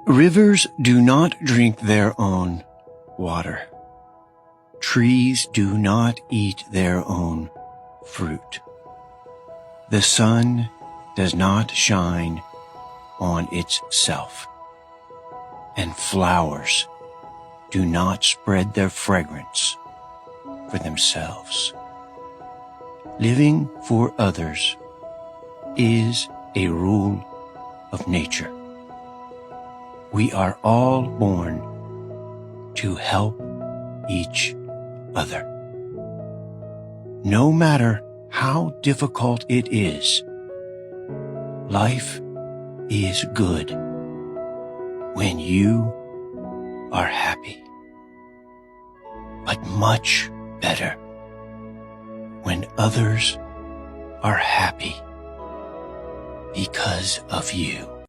Rivers do not drink their own water. Trees do not eat their own fruit. The sun does not shine on itself, and flowers do not spread their fragrance for themselves. Living for others is a rule of nature. We are all born to help each other. No matter how difficult it is, life is good when you are happy, but much better when others are happy because of you.